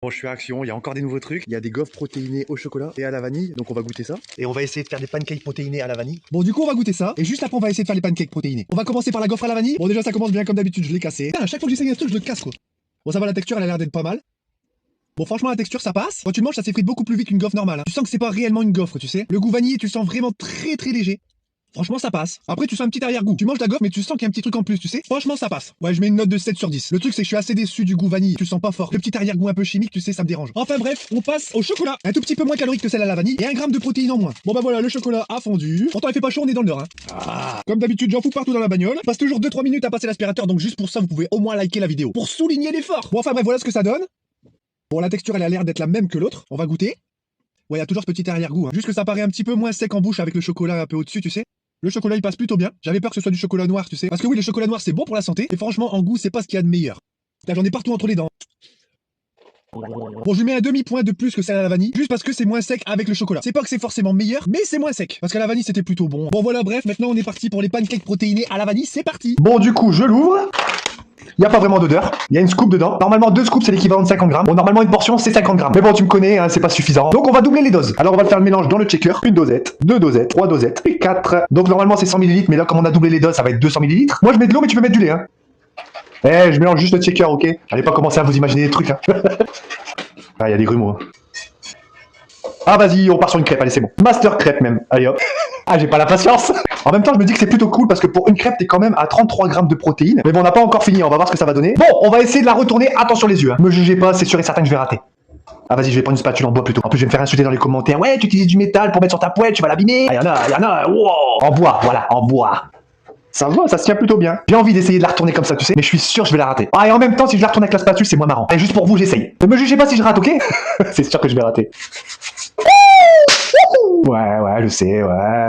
Bon, je suis à Action, il y a encore des nouveaux trucs. Il y a des gaufres protéinées au chocolat et à la vanille, donc on va goûter ça. Et on va essayer de faire des pancakes protéinés à la vanille. Bon, du coup, on va goûter ça. Et juste après, on va essayer de faire les pancakes protéinés. On va commencer par la gaufre à la vanille. Bon, déjà, ça commence bien comme d'habitude, je l'ai cassé. Putain, à chaque fois que j'essaye un truc, je le casse, quoi. Bon, ça va, la texture, elle a l'air d'être pas mal. Bon, franchement, la texture, ça passe. Quand tu le manges, ça s'effrite beaucoup plus vite qu'une gaufre normale, hein. Tu sens que c'est pas réellement une gaufre, tu sais. Le goût vanillé, tu le sens vraiment très léger. Franchement, ça passe. Après, tu sens un petit arrière-goût. Tu manges ta gaufre, mais tu sens qu'il y a un petit truc en plus, tu sais. Franchement, ça passe. Ouais, je mets une note de 7 sur 10. Le truc, c'est que je suis assez déçu du goût vanille. Tu le sens pas fort. Le petit arrière-goût un peu chimique, tu sais, ça me dérange. Enfin bref, on passe au chocolat. Un tout petit peu moins calorique que celle à la vanille et 1 gramme de protéines en moins. Bon bah voilà, le chocolat a fondu. Pourtant, il fait pas chaud, on est dans le nord, hein. Comme d'habitude, j'en fous partout dans la bagnole. Je passe toujours 2-3 minutes à passer l'aspirateur, donc juste pour ça, vous pouvez au moins liker la vidéo. Pour souligner l'effort. Bon, enfin bref, voilà ce que ça donne. Bon, la texture, elle a l'air d'être la même que l'autre. On va goûter. Ouais, il y a toujours ce petit arrière-goût, hein. Juste que ça paraît un petit peu moins sec en bouche avec le chocolat un peu au-dessus, tu sais. Le chocolat il passe plutôt bien. J'avais peur que ce soit du chocolat noir, tu sais. Parce que oui, le chocolat noir c'est bon pour la santé. Et franchement, en goût, c'est pas ce qu'il y a de meilleur. Là, j'en ai partout entre les dents. Bon, je lui mets un demi-point de plus que celle à la vanille. Juste parce que c'est moins sec avec le chocolat. C'est pas que c'est forcément meilleur, mais c'est moins sec. Parce qu'à la vanille, c'était plutôt bon. Bon, voilà, bref, maintenant on est parti pour les pancakes protéinés à la vanille. C'est parti. Bon, du coup, je l'ouvre. Il n'y a pas vraiment d'odeur. Il y a une scoop dedans. Normalement, 2 scoops, c'est l'équivalent de 50 grammes. Bon, normalement, une portion, c'est 50 grammes. Mais bon, tu me connais, hein, c'est pas suffisant. Donc, on va doubler les doses. Alors, on va faire le mélange dans le checker. 1 dosette, 2 dosettes, 3 dosettes et 4. Donc, normalement, c'est 100 ml. Mais là, comme on a doublé les doses, ça va être 200 ml. Moi, je mets de l'eau, mais tu peux mettre du lait, hein. Eh, je mélange juste le checker, ok? Allez pas commencer à vous imaginer des trucs, hein. Ah, il y a des grumeaux, hein. Ah, vas-y, on part sur une crêpe. Allez, c'est bon. Master crêpe, même. Allez, hop. Ah, j'ai pas la patience. En même temps, je me dis que c'est plutôt cool parce que pour une crêpe, t'es quand même à 33 grammes de protéines. Mais bon, on n'a pas encore fini, on va voir ce que ça va donner. Bon, on va essayer de la retourner. Attention les yeux, hein. Me jugez pas, c'est sûr et certain que je vais rater. Ah, vas-y, je vais prendre une spatule en bois plutôt. En plus, je vais me faire insulter dans les commentaires. Ouais, tu utilises du métal pour mettre sur ta poêle, tu vas l'abîmer. Ah, y en a, wow. En bois, voilà, en bois. Ça va, ça se tient plutôt bien. J'ai envie d'essayer de la retourner comme ça, tu sais, mais je suis sûr que je vais la rater. Ah, et en même temps, si je la retourne avec la spatule, c'est moins marrant. Et juste pour vous, j'essaye. Ne me jugez pas si je rate, ok? C'est sûr que je vais rater. Ouais, je sais, ouais.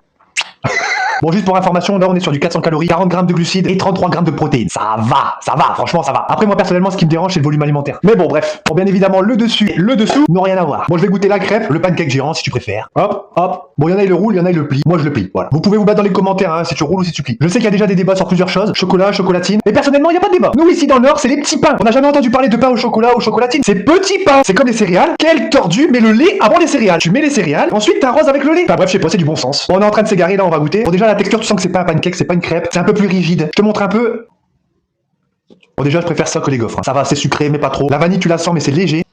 Bon, juste pour information, là on est sur du 400 calories, 40 grammes de glucides et 33 grammes de protéines. Ça va, franchement ça va. Après moi personnellement ce qui me dérange c'est le volume alimentaire. Mais bon bref, bon bien évidemment le dessus et le dessous n'ont rien à voir. Bon je vais goûter la crêpe, le pancake géant si tu préfères. Hop, hop. Bon il y en a il le roule, il y en a il le plie. Moi je le plie, voilà. Vous pouvez vous battre dans les commentaires hein, si tu roules ou si tu plies. Je sais qu'il y a déjà des débats sur plusieurs choses, chocolat, chocolatine. Et personnellement il n'y a pas de débat. Nous ici dans le Nord c'est les petits pains. On n'a jamais entendu parler de pain au chocolat ou chocolatine. C'est petits pains. C'est comme les céréales. Quel tordu, mais le lait avant les céréales. Tu mets les céréales, ensuite t'arroses avec le lait. Enfin bref je sais pas, c'est du bon sens. Bon, on est en train de s'égarer là, on va goûter. Bon déjà la texture tu sens que c'est pas un pancake, c'est pas une crêpe, c'est un peu plus rigide. Je te montre un peu. Bon déjà je préfère ça que les gaufres, hein. Ça va, c'est sucré mais pas trop. La vanille tu la sens mais c'est léger.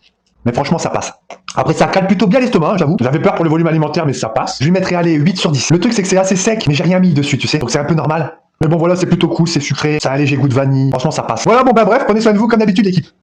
Mais franchement ça passe. Après ça cale plutôt bien l'estomac, hein, j'avoue. J'avais peur pour le volume alimentaire mais ça passe. Je lui mettrais allez 8 sur 10. Le truc c'est que c'est assez sec mais j'ai rien mis dessus tu sais. Donc c'est un peu normal. Mais bon voilà c'est plutôt cool, c'est sucré, ça a un léger goût de vanille. Franchement ça passe. Voilà bon bah bref, prenez soin de vous comme d'habitude l'équipe.